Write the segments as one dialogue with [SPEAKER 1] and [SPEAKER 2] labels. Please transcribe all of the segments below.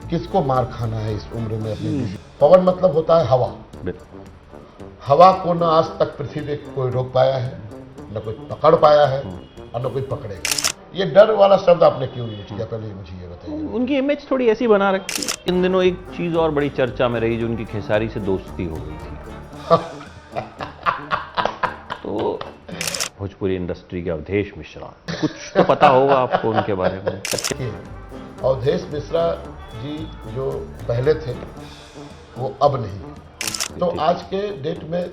[SPEAKER 1] किसको मार खाना है इस उम्र में अपनी बीवी? पवन मतलब होता है हवा। हवा को न आज तक पृथ्वी पे कोई रोक पाया है, न कोई पकड़ पाया है और न कोई पकड़ेगा। ये डर वाला शब्द आपने क्यों यूज किया, पहले मुझे ये बताइए।
[SPEAKER 2] उनकी इमेज थोड़ी ऐसी बना रखी है। इन दिनों एक चीज और बड़ी चर्चा में रही, जो उनकी खेसारी से दोस्ती हो गई थी। तो भोजपुरी इंडस्ट्री के अवधेश मिश्रा, कुछ तो पता होगा आपको उनके बारे में।
[SPEAKER 1] अवधेश मिश्रा जी जो पहले थे वो अब नहीं है। तो आज के डेट में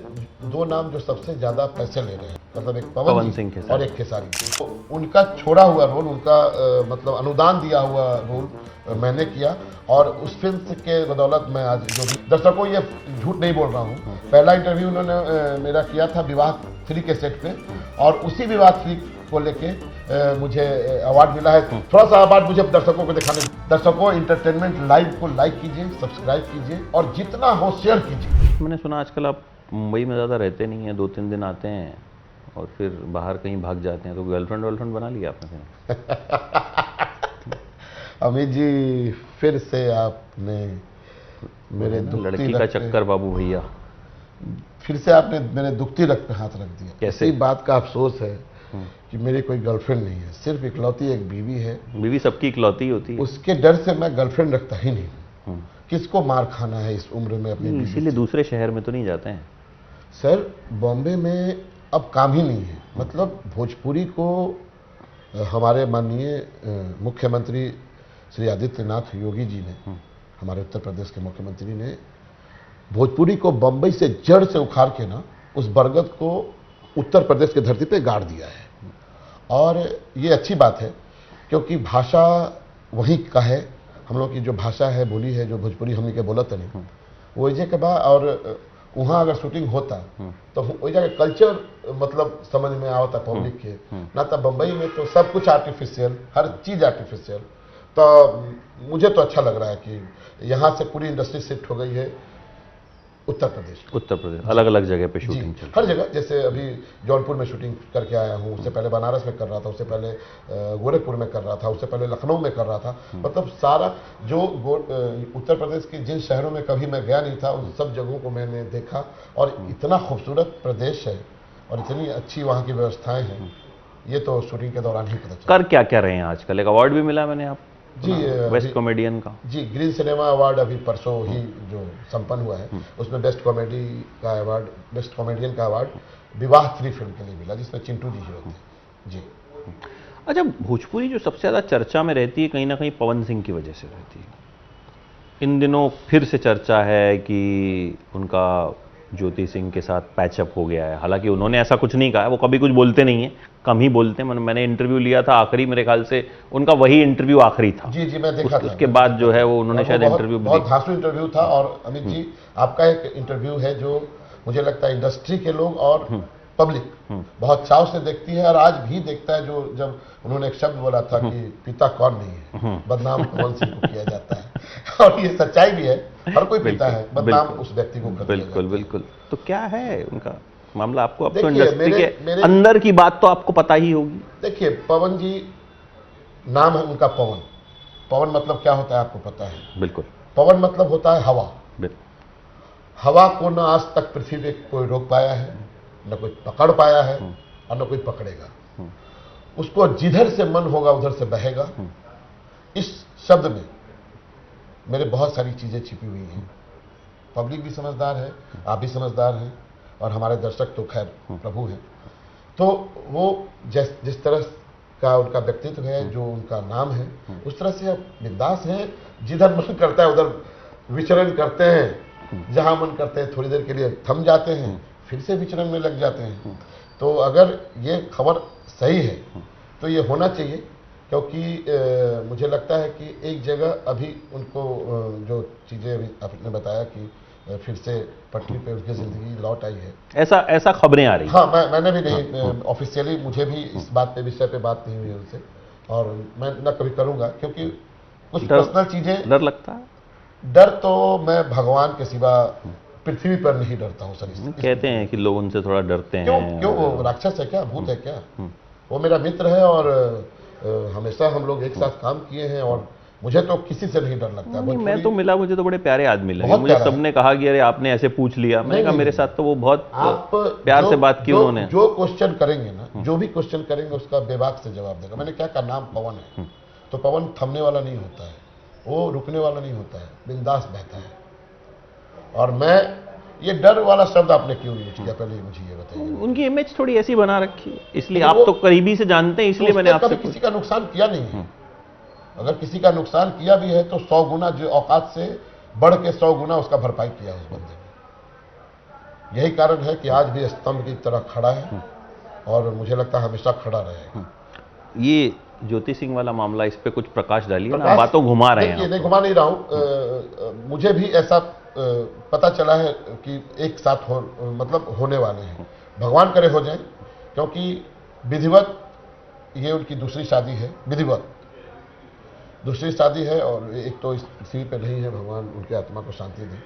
[SPEAKER 1] दो नाम जो सबसे ज्यादा पैसे ले रहे हैं, मतलब एक पवन सिंह और एक खेसारी। तो उनका छोड़ा हुआ रोल, उनका मतलब अनुदान दिया हुआ रोल मैंने किया, और उस फिल्म के बदौलत मैं आज जो भी दर्शकों, ये झूठ नहीं बोल रहा हूँ, पहला इंटरव्यू उन्होंने मेरा किया था विवाह 3 के सेट पे, और उसी विवाह 3 को लेके मुझे अवार्ड मिला है। थोड़ा सा अवार्ड मुझे दर्शकों को दिखाने। दर्शकों, इंटरटेनमेंट लाइव को लाइक कीजिए, सब्सक्राइब कीजिए और जितना हो शेयर कीजिए।
[SPEAKER 2] मैंने सुना आजकल आप मुंबई में ज़्यादा रहते नहीं हैं, 2-3 दिन आते हैं और फिर बाहर कहीं भाग जाते हैं, तो गर्लफ्रेंड बना लिया आपने?
[SPEAKER 1] अमित जी, फिर से आपने मेरे
[SPEAKER 2] लड़की का चक्कर बाबू भैया,
[SPEAKER 1] फिर से आपने मेरे दुखती रग पे हाथ रख दिया।
[SPEAKER 2] कैसे?
[SPEAKER 1] इसी बात का अफसोस है कि मेरी कोई गर्लफ्रेंड नहीं है, सिर्फ इकलौती एक बीवी है।
[SPEAKER 2] बीवी सबकी इकलौती होती है।
[SPEAKER 1] उसके डर से मैं गर्लफ्रेंड रखता ही नहीं। किसको मार खाना है इस उम्र में अपनी बीवी?
[SPEAKER 2] इसीलिए दूसरे शहर में तो नहीं जाते हैं
[SPEAKER 1] सर? बॉम्बे में अब काम ही नहीं है। मतलब भोजपुरी को हमारे माननीय मुख्यमंत्री श्री आदित्यनाथ योगी जी ने, हमारे उत्तर प्रदेश के मुख्यमंत्री ने भोजपुरी को बम्बई से जड़ से उखाड़ के ना उस बरगद को उत्तर प्रदेश की धरती पे गाड़ दिया है। और ये अच्छी बात है, क्योंकि भाषा वहीं का है। हम लोग की जो भाषा है, बोली है, जो भोजपुरी हमने के बोलत नहीं, वो इजे के बाद, और वहाँ अगर शूटिंग होता तो वही जगह कल्चर मतलब समझ में आवता पब्लिक के ना। तब बम्बई में तो सब कुछ आर्टिफिशियल, हर चीज़ आर्टिफिशियल। तो मुझे तो अच्छा लग रहा है कि यहाँ से पूरी इंडस्ट्री शिफ्ट हो गई है उत्तर प्रदेश।
[SPEAKER 2] अलग अलग जगह पे शूटिंग चल,
[SPEAKER 1] हर जगह। जैसे अभी जौनपुर में शूटिंग करके आया हूँ, उससे पहले बनारस में कर रहा था, उससे पहले गोरखपुर में कर रहा था, उससे पहले लखनऊ में कर रहा था। मतलब सारा जो उत्तर प्रदेश के जिन शहरों में कभी मैं गया नहीं था, उन सब जगहों को मैंने देखा। और इतना खूबसूरत प्रदेश है और इतनी अच्छी वहाँ की व्यवस्थाएं हैं, ये तो शूटिंग के दौरान ही पता चला।
[SPEAKER 2] कर क्या क्या रहे हैं आजकल? एक अवार्ड भी मिला मैंने आप
[SPEAKER 1] जी,
[SPEAKER 2] बेस्ट कॉमेडियन का।
[SPEAKER 1] जी, ग्रीन सिनेमा अवार्ड अभी परसों ही जो संपन्न हुआ है, उसमें बेस्ट कॉमेडी का अवार्ड, बेस्ट कॉमेडियन का अवार्ड विवाह 3 फिल्म के लिए मिला, जिसमें चिंटू जी हीरो थे। जी।
[SPEAKER 2] अच्छा, भोजपुरी जो सबसे ज़्यादा चर्चा में रहती है, कहीं ना कहीं पवन सिंह की वजह से रहती है। इन दिनों फिर से चर्चा है कि उनका ज्योति सिंह के साथ पैचअप हो गया है। हालांकि उन्होंने ऐसा कुछ नहीं कहा, वो कभी कुछ बोलते नहीं है, कम ही बोलते हैं। मैंने इंटरव्यू लिया था आखिरी, मेरे ख्याल से उनका वही इंटरव्यू आखिरी था।
[SPEAKER 1] जी जी, मैं देखा था।
[SPEAKER 2] उसके बाद जो है वो उन्होंने शायद इंटरव्यू
[SPEAKER 1] बहुत धांसू इंटरव्यू था। और अमित जी, आपका एक इंटरव्यू है जो मुझे लगता है इंडस्ट्री के लोग और पब्लिक बहुत चाव से देखती है, और आज भी देखता है। जो जब उन्होंने एक शब्द बोला था कि पिता कौन नहीं है, बदनाम पवन सिंह को किया जाता है। और ये सच्चाई भी है, हर कोई पिता है, बदनाम उस व्यक्ति को कर दिया जाता है।
[SPEAKER 2] बिल्कुल। तो क्या है उनका मामला? आपको अब तो इंडस्ट्री के अंदर की बात तो आपको पता ही होगी।
[SPEAKER 1] देखिए, पवन जी नाम है उनका पवन। पवन मतलब क्या होता है आपको पता है?
[SPEAKER 2] बिल्कुल।
[SPEAKER 1] पवन मतलब होता है हवा। हवा को न आज तक पृथ्वी पे कोई रोक पाया है, न कोई पकड़ पाया है और न कोई पकड़ेगा। उसको जिधर से मन होगा उधर से बहेगा। इस शब्द में मेरे बहुत सारी चीजें छिपी हुई हैं। पब्लिक भी समझदार है, आप भी समझदार हैं, और हमारे दर्शक तो खैर प्रभु हैं। तो वो जिस तरह का उनका व्यक्तित्व है, जो उनका नाम है, उस तरह से अब बिंदास हैं। जिधर मन करता है उधर विचरण करते हैं, जहां मन करते हैं थोड़ी देर के लिए थम जाते हैं, फिर से विचरण में लग जाते हैं। तो अगर ये खबर सही है तो ये होना चाहिए, क्योंकि मुझे लगता है कि एक जगह अभी उनको जो चीज़ें अभी आपने बताया कि फिर से पटरी पे उनकी जिंदगी लौट आई है,
[SPEAKER 2] ऐसा खबरें आ रही।
[SPEAKER 1] हाँ, मैंने भी नहीं ऑफिशियली, मुझे भी इस बात पे विषय पे बात नहीं हुई उनसे, और मैं न कभी करूँगा, क्योंकि कुछ पर्सनल चीज़ें।
[SPEAKER 2] डर लगता है?
[SPEAKER 1] डर तो मैं भगवान के सिवा पृथ्वी पर नहीं डरता हूँ सर।
[SPEAKER 2] कहते हैं कि लोग उनसे थोड़ा डरते हैं।
[SPEAKER 1] क्यों? वो राक्षस है क्या? भूत है क्या? वो मेरा मित्र है, और हमेशा हम लोग एक साथ काम किए हैं और मुझे तो किसी से नहीं डर लगता है।
[SPEAKER 2] नहीं, मैं तो मिला, मुझे तो बड़े प्यारे आदमी लगे।
[SPEAKER 1] बहुत
[SPEAKER 2] मुझे
[SPEAKER 1] प्यारा
[SPEAKER 2] सबने कहा कि अरे आपने ऐसे पूछ लिया। मैंने कहा
[SPEAKER 1] नहीं,
[SPEAKER 2] मेरे
[SPEAKER 1] नहीं,
[SPEAKER 2] साथ तो वो बहुत
[SPEAKER 1] आप
[SPEAKER 2] प्यार से बात की उन्होंने।
[SPEAKER 1] जो क्वेश्चन करेंगे ना, जो भी क्वेश्चन करेंगे उसका बेबाक से जवाब देगा। मैंने क्या कहा, नाम पवन है, तो पवन थमने वाला नहीं होता है, वो रुकने वाला नहीं होता है, बिंदास बहता है। और मैं ये डर वाला शब्द आपने क्यों यूज किया, पहले मुझे ये बताइए।
[SPEAKER 2] उनकी इमेज थोड़ी ऐसी बना रखी है, इसलिए
[SPEAKER 1] तो
[SPEAKER 2] आप
[SPEAKER 1] वो-
[SPEAKER 2] तो करीबी से जानते हैं, इसलिए
[SPEAKER 1] तो
[SPEAKER 2] मैंने
[SPEAKER 1] उसने
[SPEAKER 2] आपसे
[SPEAKER 1] कभी किसी का नुकसान किया नहीं है। अगर किसी का नुकसान किया भी है तो 100 गुना, जो औकात से बढ़ के 100 गुना उसका भरपाई किया उस बंदे ने। यही कारण है कि आज भी स्तंभ की तरह खड़ा है और मुझे लगता है हमेशा खड़ा रहेगा।
[SPEAKER 2] ये ज्योति सिंह वाला मामला, इस पे कुछ प्रकाश डालिए ना,
[SPEAKER 1] प्रकाश,
[SPEAKER 2] बातों घुमा रहे
[SPEAKER 1] देखिए,
[SPEAKER 2] हैं
[SPEAKER 1] नहीं
[SPEAKER 2] आप तो।
[SPEAKER 1] घुमा नहीं रहा हूं। मुझे भी ऐसा पता चला है कि एक साथ मतलब होने वाले हैं। भगवान करे हो जाए, क्योंकि विधिवत ये उनकी दूसरी शादी है, विधिवत दूसरी शादी है और एक तो इस पृथ्वी पे नहीं है, भगवान उनके आत्मा को शांति दे।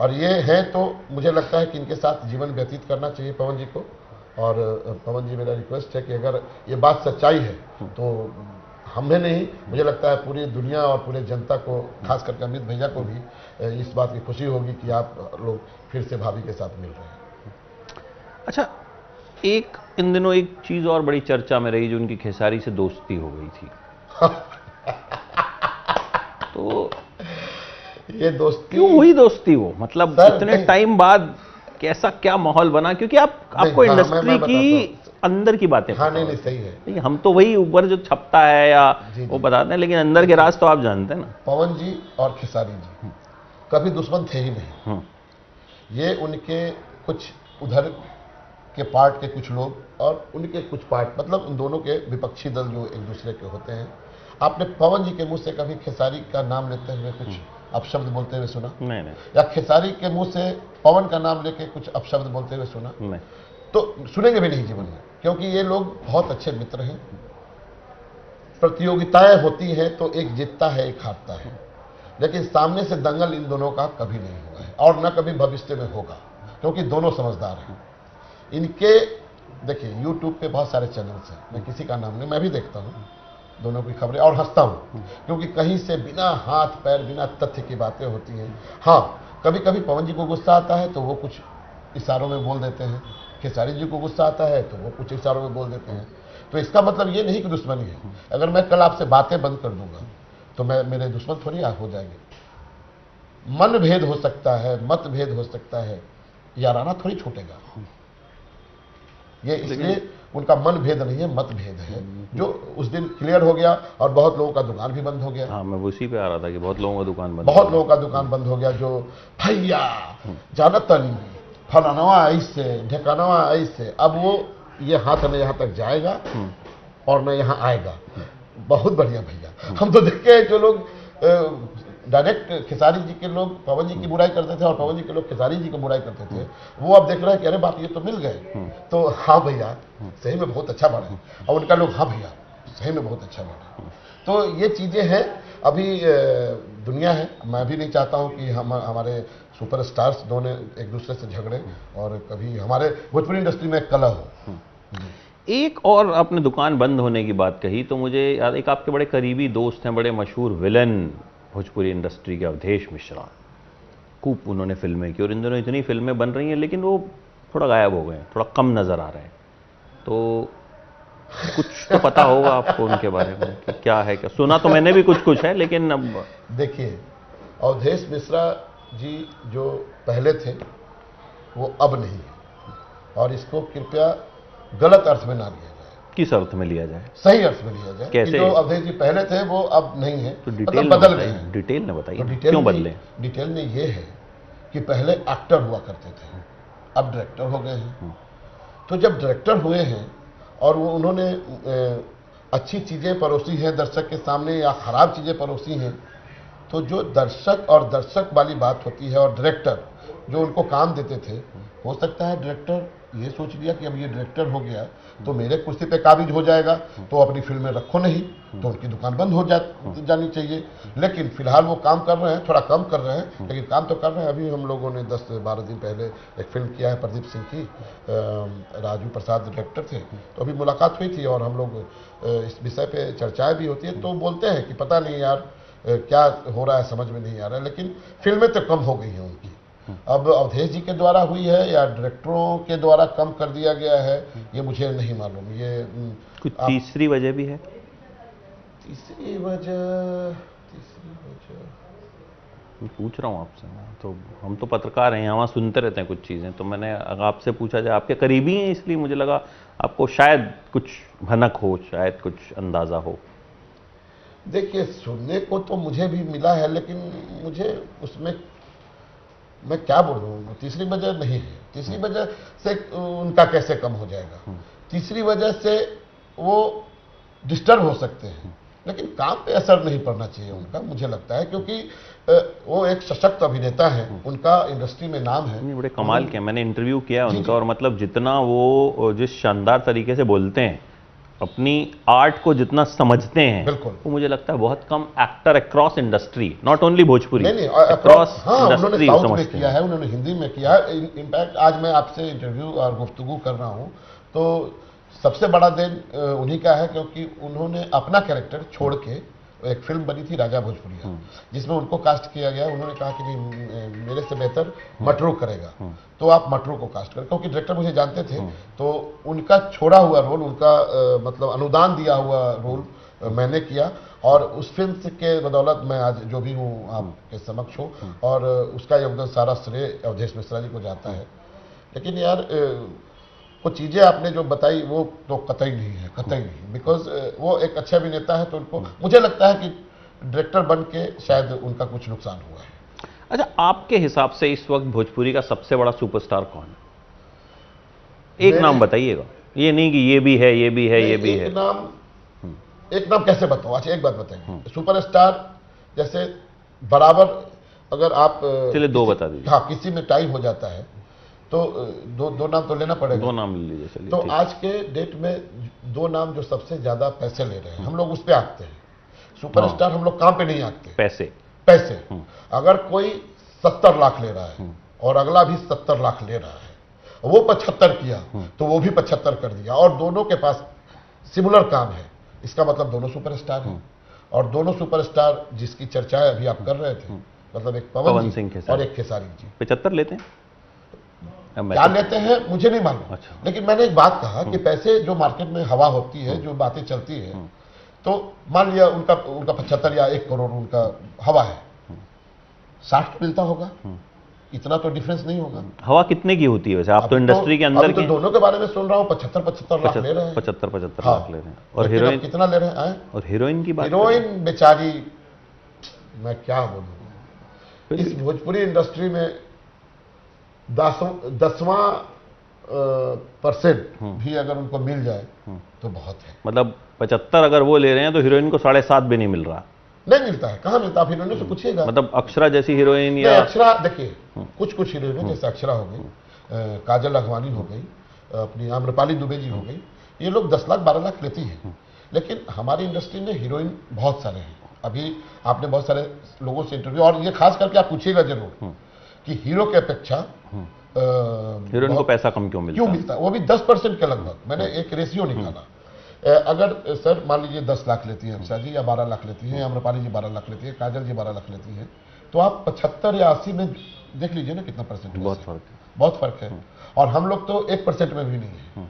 [SPEAKER 1] और ये है तो मुझे लगता है कि इनके साथ जीवन व्यतीत करना चाहिए पवन जी को। और पवन जी, मेरा रिक्वेस्ट है कि अगर ये बात सच्चाई है तो हमें नहीं, मुझे लगता है पूरी दुनिया और पूरे जनता को, खास करके अमित भैया को भी इस बात की खुशी होगी कि आप लोग फिर से भाभी के साथ मिल रहे हैं।
[SPEAKER 2] अच्छा, एक इन दिनों एक चीज और बड़ी चर्चा में रही, जो उनकी खेसारी से दोस्ती हो गई थी। तो
[SPEAKER 1] ये दोस्ती
[SPEAKER 2] क्यों हुई दोस्ती वो, मतलब
[SPEAKER 1] सर,
[SPEAKER 2] इतने
[SPEAKER 1] नहीं।
[SPEAKER 2] टाइम बाद कैसा क्या माहौल बना? क्योंकि आपको
[SPEAKER 1] हाँ, मैं
[SPEAKER 2] इंडस्ट्री
[SPEAKER 1] बताता
[SPEAKER 2] की अंदर की बातें
[SPEAKER 1] हाँ,
[SPEAKER 2] पता
[SPEAKER 1] नहीं,
[SPEAKER 2] होती
[SPEAKER 1] सही है।
[SPEAKER 2] हैं। हम तो वही ऊपर जो छपता है या
[SPEAKER 1] जी,
[SPEAKER 2] वो
[SPEAKER 1] जी।
[SPEAKER 2] बताते हैं, लेकिन अंदर के राज तो आप जानते हैं ना।
[SPEAKER 1] पवन जी और खेसारी जी कभी दुश्मन थे ही नहीं। ये उनके कुछ उधर के पार्ट के कुछ लोग और उनके कुछ पार्ट, मतलब उन दोनों के विपक्षी दल जो एक दूसरे के होते हैं। आपने पवन जी के मुंह से कभी खेसारी का नाम लेते हुए कुछ अपशब्द बोलते हुए सुना?
[SPEAKER 2] नहीं नहीं
[SPEAKER 1] या खेसारी के मुंह से पवन का नाम लेके कुछ अपशब्द बोलते हुए सुना?
[SPEAKER 2] नहीं।
[SPEAKER 1] तो सुनेंगे भी नहीं जीवन में, क्योंकि ये लोग बहुत अच्छे मित्र हैं। प्रतियोगिताएं होती हैं तो एक जीतता है, एक हारता है, लेकिन सामने से दंगल इन दोनों का कभी नहीं हुआ है और न कभी भविष्य में होगा, क्योंकि दोनों समझदार हैं। इनके देखिए यूट्यूब पे बहुत सारे चैनल्स हैं, मैं किसी का नाम नहीं, मैं भी देखता हूँ दोनों की खबरें और हंसता हूँ, क्योंकि कहीं से बिना हाथ पैर, बिना तथ्य की बातें होती हैं। हाँ, कभी कभी पवन जी को गुस्सा आता है तो वो कुछ इशारों में बोल देते हैं, खेसारी जी को गुस्सा आता है तो वो कुछ इशारों में बोल देते हैं। तो इसका मतलब ये नहीं कि दुश्मनी है। अगर मैं कल आपसे बातें बंद कर दूंगा तो मेरे दुश्मन थोड़ी हो जाएंगे। मन भेद हो सकता है, मत भेद हो सकता है, याराना थोड़ी छूटेगा। ये इसलिए उनका मन भेद नहीं है, मत भेद है, जो उस दिन क्लियर हो गया। और बहुत लोगों का दुकान भी बंद हो गया।
[SPEAKER 2] हाँ, मैं उसी पे आ रहा था कि बहुत लोगों का दुकान बंद,
[SPEAKER 1] बहुत लोगों का दुकान बंद हो गया, जो भैया जानतन फलानवा ऐसे ढेकानवा ऐसे, अब वो ये हाथ न यहाँ तक जाएगा और न यहाँ आएगा। बहुत बढ़िया भैया, हम तो देखे जो लोग डायरेक्ट खेसारी जी के लोग पवन जी की बुराई करते थे और पवन जी के लोग खेसारी जी को बुराई करते थे, वो अब देख रहे हैं कि अरे बाप, ये तो मिल गए। तो हाँ भैया, सही में बहुत अच्छा बढ़ा है। और उनका लोग हाँ भैया, सही में बहुत अच्छा बढ़ा। तो ये चीजें हैं, अभी दुनिया है। मैं भी नहीं चाहता हूँ कि हमारे सुपरस्टार्स दोनों एक दूसरे से झगड़े और कभी हमारे भोजपुरी इंडस्ट्री में कलह हो।
[SPEAKER 2] एक और आपने दुकान बंद होने की बात कही तो मुझे याद, एक आपके बड़े करीबी दोस्त हैं, बड़े मशहूर विलन भोजपुरी इंडस्ट्री के, अवधेश मिश्रा। खूब उन्होंने फिल्में की और इन दिनों इतनी फिल्में बन रही हैं, लेकिन वो थोड़ा गायब हो गए हैं, थोड़ा कम नज़र आ रहे हैं। तो कुछ तो पता होगा आपको उनके बारे में कि क्या है, क्या सुना तो मैंने भी कुछ कुछ है, लेकिन अब
[SPEAKER 1] देखिए, अवधेश मिश्रा जी जो पहले थे वो अब नहीं है, और इसको कृपया गलत अर्थ में ना लिया जाए।
[SPEAKER 2] किस अर्थ में लिया जाए?
[SPEAKER 1] सही अर्थ में लिया जाए।
[SPEAKER 2] कैसे?
[SPEAKER 1] कि जो अवधेश जी पहले थे वो अब नहीं है,
[SPEAKER 2] तो
[SPEAKER 1] मतलब
[SPEAKER 2] डिटेल
[SPEAKER 1] बदल गए हैं।
[SPEAKER 2] डिटेल में बताइए,
[SPEAKER 1] तो
[SPEAKER 2] क्यों बदले?
[SPEAKER 1] डिटेल में ये है कि पहले एक्टर हुआ करते थे, अब डायरेक्टर हो गए हैं। तो जब डायरेक्टर हुए हैं और वो उन्होंने अच्छी चीजें परोसी हैं दर्शक के सामने या खराब चीजें परोसी हैं, तो जो दर्शक और दर्शक वाली बात होती है और डायरेक्टर जो उनको काम देते थे, हो सकता है डायरेक्टर ये सोच लिया कि अब ये डायरेक्टर हो गया तो मेरे कुर्सी पे काबिज हो जाएगा, तो अपनी फिल्में रखो नहीं, तो उनकी दुकान बंद हो जानी चाहिए। लेकिन फिलहाल वो काम कर रहे हैं, थोड़ा कम कर रहे हैं, लेकिन काम तो कर रहे हैं। अभी हम लोगों ने 10-12 दिन पहले एक फिल्म किया है प्रदीप सिंह की, राजू प्रसाद डायरेक्टर थे, तो अभी मुलाकात हुई थी और हम लोग इस विषय पे चर्चाएं भी होती है। तो बोलते हैं कि पता नहीं यार क्या हो रहा है, समझ में नहीं आ रहा है, लेकिन फिल्में तो कम हो गई हैं उनकी। अब अवधेश जी के द्वारा हुई है या डायरेक्टरों के द्वारा कम कर दिया गया है, ये मुझे नहीं मालूम। ये
[SPEAKER 2] कुछ तीसरी वजह भी है?
[SPEAKER 1] तीसरी वजह
[SPEAKER 2] मैं पूछ रहा हूँ आपसे, तो हम तो पत्रकार हैं, वहाँ सुनते रहते हैं कुछ चीज़ें, तो मैंने अगर आपसे पूछा जाए, आपके करीबी हैं इसलिए मुझे लगा आपको शायद कुछ भनक हो, शायद कुछ अंदाज़ा हो।
[SPEAKER 1] देखिए, सुनने को तो मुझे भी मिला है, लेकिन मुझे उसमें मैं क्या बोलूँ, तीसरी वजह नहीं है। तीसरी वजह से उनका कैसे कम हो जाएगा? तीसरी वजह से वो डिस्टर्ब हो सकते हैं, लेकिन काम पे असर नहीं पड़ना चाहिए उनका, मुझे लगता है, क्योंकि वो एक सशक्त अभिनेता है, उनका इंडस्ट्री में नाम है।
[SPEAKER 2] बड़े कमाल के, मैंने इंटरव्यू किया उनका, और मतलब जितना वो जिस शानदार तरीके से बोलते हैं, अपनी आर्ट को जितना समझते हैं,
[SPEAKER 1] बिल्कुल,
[SPEAKER 2] वो मुझे लगता है बहुत कम actor across industry, not only Bhojpuri,
[SPEAKER 1] नहीं
[SPEAKER 2] अक्रॉस
[SPEAKER 1] उन्होंने साउथ में किया है, उन्होंने हिंदी में किया है। इनफैक्ट आज मैं आपसे इंटरव्यू और गुफ्तगू कर रहा हूँ, तो सबसे बड़ा देन उन्हीं का है, क्योंकि उन्होंने अपना कैरेक्टर छोड़ के, एक फिल्म बनी थी राजा भोजपुरिया, जिसमें उनको कास्ट किया गया। उन्होंने कहा कि नहीं, मेरे से बेहतर मटरू करेगा, तो आप मटरू को कास्ट करें, क्योंकि डायरेक्टर मुझे जानते थे। तो उनका छोड़ा हुआ रोल, उनका मतलब अनुदान दिया हुआ रोल मैंने किया, और उस फिल्म के बदौलत मैं आज जो भी हूँ आपके समक्ष हूँ, और उसका योगदान सारा श्रेय अवधेश मिश्रा जी को जाता है। लेकिन यार वो चीज़ें आपने जो बताई वो तो कतई नहीं है, कतई नहीं, बिकॉज वो एक अच्छा अभिनेता है, तो उनको मुझे लगता है कि डायरेक्टर बन के शायद उनका कुछ नुकसान हुआ है।
[SPEAKER 2] अच्छा, आपके हिसाब से इस वक्त भोजपुरी का सबसे बड़ा सुपरस्टार कौन है? एक नाम बताइएगा, ये नहीं कि ये भी है, ये भी है, ये भी है।
[SPEAKER 1] एक नाम कैसे बताऊं? अच्छा, एक बात बताइए, सुपरस्टार जैसे बराबर अगर आप
[SPEAKER 2] चलिए दो बता दीजिए।
[SPEAKER 1] हाँ, किसी में टाइम हो जाता है तो दो नाम तो लेना पड़ेगा।
[SPEAKER 2] दो नाम ले लीजिए, चलिए।
[SPEAKER 1] तो आज के डेट में दो नाम जो सबसे ज्यादा पैसे ले रहे हैं, हम लोग उस पे आंकते हैं। सुपरस्टार हम लोग काम पे नहीं आंकते, पैसे। अगर कोई 70 लाख ले रहा है और अगला भी 70 लाख ले रहा है, वो 75 किया तो वो भी 75 कर दिया, और दोनों के पास सिमिलर काम है, इसका मतलब दोनों सुपरस्टार हैं। और दोनों सुपरस्टार जिसकी चर्चाएं अभी आप कर रहे थे, मतलब एक पवन सिंह और एक खेसारी जी,
[SPEAKER 2] 75 लेते हैं।
[SPEAKER 1] क्या लेते हैं मुझे नहीं मालूम।
[SPEAKER 2] अच्छा।
[SPEAKER 1] लेकिन मैंने एक बात कहा कि पैसे जो मार्केट में हवा होती है, जो बातें चलती है, तो मान लिया उनका 75 या 1 करोड़ उनका हवा है, 60 तो मिलता होगा, इतना तो डिफरेंस नहीं होगा।
[SPEAKER 2] हवा कितने की होती है वैसे? आप तो इंडस्ट्री के अंदर
[SPEAKER 1] तो दोनों के बारे में सुन रहा हूँ, 75 लाख ले रहे हैं,
[SPEAKER 2] 75 लाख ले रहे हैं। और
[SPEAKER 1] हीरोइन कितना ले रहे हैं?
[SPEAKER 2] और हीरोइन की बात,
[SPEAKER 1] हीरोइन बेचारी, मैं क्या बोलूँ, इस भोजपुरी इंडस्ट्री में 10वां % भी अगर उनको मिल जाए तो बहुत है।
[SPEAKER 2] मतलब 75 अगर वो ले रहे हैं तो हीरोइन को 7.5 भी नहीं मिल रहा।
[SPEAKER 1] नहीं मिलता है, कहाँ मिलता? आप हीरोइनों से पूछिएगा।
[SPEAKER 2] मतलब अक्षरा जैसी हीरोइन, या
[SPEAKER 1] अक्षरा देखिए, कुछ हीरोइनों जैसे अक्षरा हो गई, काजल अगवानी हो गई, अपनी आम्रपाली दुबे जी हो गई, ये लोग 10 लाख 12 लाख लेती हैं। लेकिन हमारी इंडस्ट्री में हीरोइन बहुत सारे हैं। अभी आपने बहुत सारे लोगों से इंटरव्यू, और ये खास करके आप पूछिएगा जरूर कि हीरो की अपेक्षा
[SPEAKER 2] हीरोइन को पैसा कम क्यों
[SPEAKER 1] मिलता है, वो भी 10% के लगभग। मैंने एक रेशियो निकाला, अगर सर मान लीजिए 10 लाख लेती है अक्षरा जी, या 12 लाख लेती है, आम्रपाली जी 12 लाख लेती है, काजल जी 12 लाख लेती है, तो आप 75 या 80 में देख लीजिए ना कितना परसेंट। बहुत फर्क है। और हम लोग तो 1% में भी नहीं है।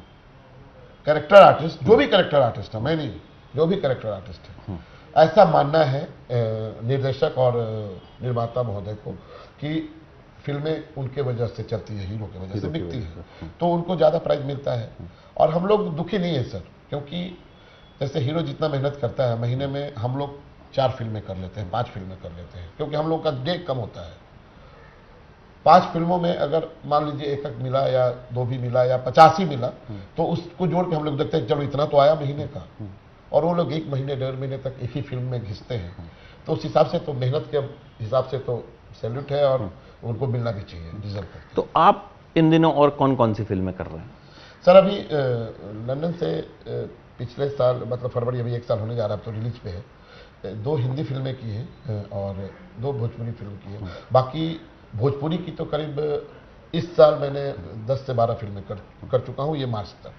[SPEAKER 1] कैरेक्टर आर्टिस्ट, जो भी कैरेक्टर आर्टिस्ट है, मैं नहीं, जो भी कैरेक्टर आर्टिस्ट है, ऐसा मानना है निर्देशक और निर्माता महोदय को कि फिल्में उनके वजह से चलती है, हीरो की वजह से बिकती है, तो उनको ज़्यादा प्राइस मिलता है। और हम लोग दुखी नहीं है सर, क्योंकि जैसे हीरो जितना मेहनत करता है, महीने में हम लोग 4 फिल्में कर लेते हैं, 5 फिल्में कर लेते हैं, क्योंकि हम लोग का डे कम होता है। 5 फिल्मों में अगर मान लीजिए 1 मिला या 2 भी मिला या 50 ही मिला, तो उसको जोड़ के हम लोग देखते हैं चलो इतना तो आया महीने का, और वो लोग 1 महीने 1.5 महीने तक एक ही फिल्म में घिसते हैं। तो उस हिसाब से तो मेहनत के हिसाब से तो सैल्यूट है, और उनको मिलना भी चाहिए, डिजर्व करते हैं।
[SPEAKER 2] तो आप इन दिनों और कौन कौन सी फिल्में कर रहे हैं?
[SPEAKER 1] सर अभी लंदन से पिछले साल मतलब फरवरी, अभी 1 साल होने जा रहा है, अब तो रिलीज पे है। 2 हिंदी फिल्में की हैं और 2 भोजपुरी फिल्म की है। बाकी भोजपुरी की तो करीब इस साल मैंने 10 से 12 फिल्में कर चुका हूँ, ये मार्च तक।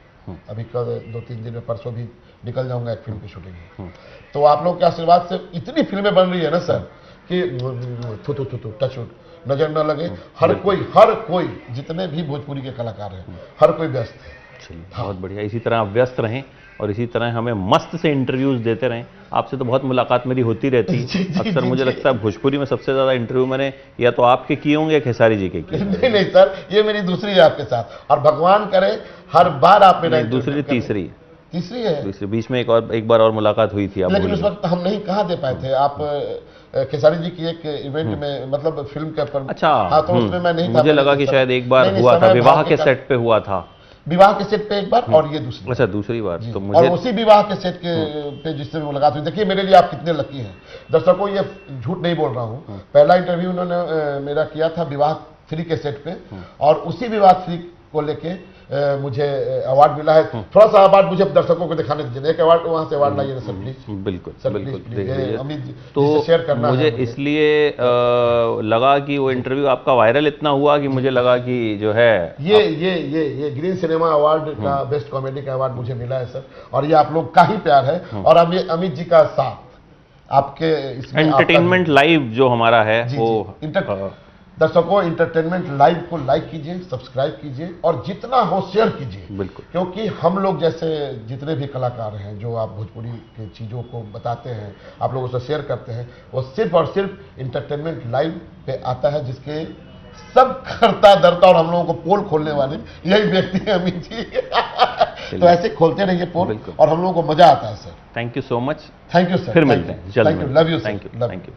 [SPEAKER 1] अभी कल 2-3 दिन में, परसों भी निकल जाऊंगा एक फिल्म की शूटिंग में। तो आप लोग के आशीर्वाद से इतनी फिल्में बन रही है ना सर कि टच नजर न लगे। हर कोई जितने भी भोजपुरी के कलाकार हैं, हर कोई व्यस्त है।
[SPEAKER 2] चलिए, बहुत बढ़िया। इसी तरह आप व्यस्त रहें और इसी तरह हमें मस्त से इंटरव्यूज देते रहें। आपसे तो बहुत मुलाकात मेरी होती रहती है अक्सर। मुझे लगता है भोजपुरी में सबसे ज्यादा इंटरव्यू मैंने या तो आपके किए होंगे या खेसारी जी के किए।
[SPEAKER 1] नहीं सर, ये मेरी दूसरी है आपके साथ, और भगवान करे हर बार आप मेरा
[SPEAKER 2] दूसरी तीसरी
[SPEAKER 1] है।
[SPEAKER 2] दूसरी बीच में एक बार और मुलाकात हुई थी, आप
[SPEAKER 1] लेकिन उस वक्त हम नहीं कहाँ दे पाए थे। आप खेसारी जी की एक इवेंट में, मतलब फिल्म के ऊपर।
[SPEAKER 2] अच्छा,
[SPEAKER 1] हाँ, तो उसमें मैं नहीं था।
[SPEAKER 2] मुझे लगा कि शायद एक बार हुआ था, विवाह के सेट पे हुआ था।
[SPEAKER 1] विवाह के सेट पे एक बार, और ये दूसरी।
[SPEAKER 2] अच्छा, दूसरी बार। तो मुझे
[SPEAKER 1] और उसी विवाह के सेट के पे जिससे मुलाकात हुई। देखिए मेरे लिए आप कितने लकी हैं दर्शकों, ये झूठ नहीं बोल रहा हूँ। पहला इंटरव्यू उन्होंने मेरा किया था विवाह 3 के सेट पे, और उसी विवाह 3 को लेके मुझे अवार्ड मिला है। थोड़ा सा अवार्ड मुझे दर्शकों को दिखाने दीजिए, एक अवार्ड वहां से अवार्ड लाइए सर प्लीज।
[SPEAKER 2] बिल्कुल
[SPEAKER 1] सर,
[SPEAKER 2] बिल्कुल,
[SPEAKER 1] प्लीज,
[SPEAKER 2] देख लीजिए।
[SPEAKER 1] अमित जी
[SPEAKER 2] तो
[SPEAKER 1] से शेयर करना
[SPEAKER 2] मुझे इसलिए लगा कि वो इंटरव्यू आपका वायरल इतना हुआ कि मुझे लगा कि जो है
[SPEAKER 1] ये ग्रीन सिनेमा अवार्ड का बेस्ट कॉमेडी का अवार्ड मुझे मिला है सर, और ये आप लोग का ही प्यार है, और अमित जी का साथ आपके इसमें।
[SPEAKER 2] एंटरटेनमेंट लाइव जो हमारा है वो
[SPEAKER 1] दर्शकों, इंटरटेनमेंट लाइव को लाइक कीजिए, सब्सक्राइब कीजिए, और जितना हो शेयर कीजिए।
[SPEAKER 2] बिल्कुल,
[SPEAKER 1] क्योंकि हम लोग जैसे जितने भी कलाकार हैं, जो आप भोजपुरी की चीज़ों को बताते हैं, आप लोगों से शेयर करते हैं, वो सिर्फ और सिर्फ इंटरटेनमेंट लाइव पे आता है, जिसके सब करता धरता और हम लोगों को पोल खोलने वाले यही व्यक्ति है अमित जी। तो ऐसे खोलते रहिए पोल, और हम लोगों को मजा आता है sir.
[SPEAKER 2] Thank you so much.
[SPEAKER 1] Thank you sir,
[SPEAKER 2] फिर मिलते हैं जल्द।
[SPEAKER 1] Love you,
[SPEAKER 2] thank you.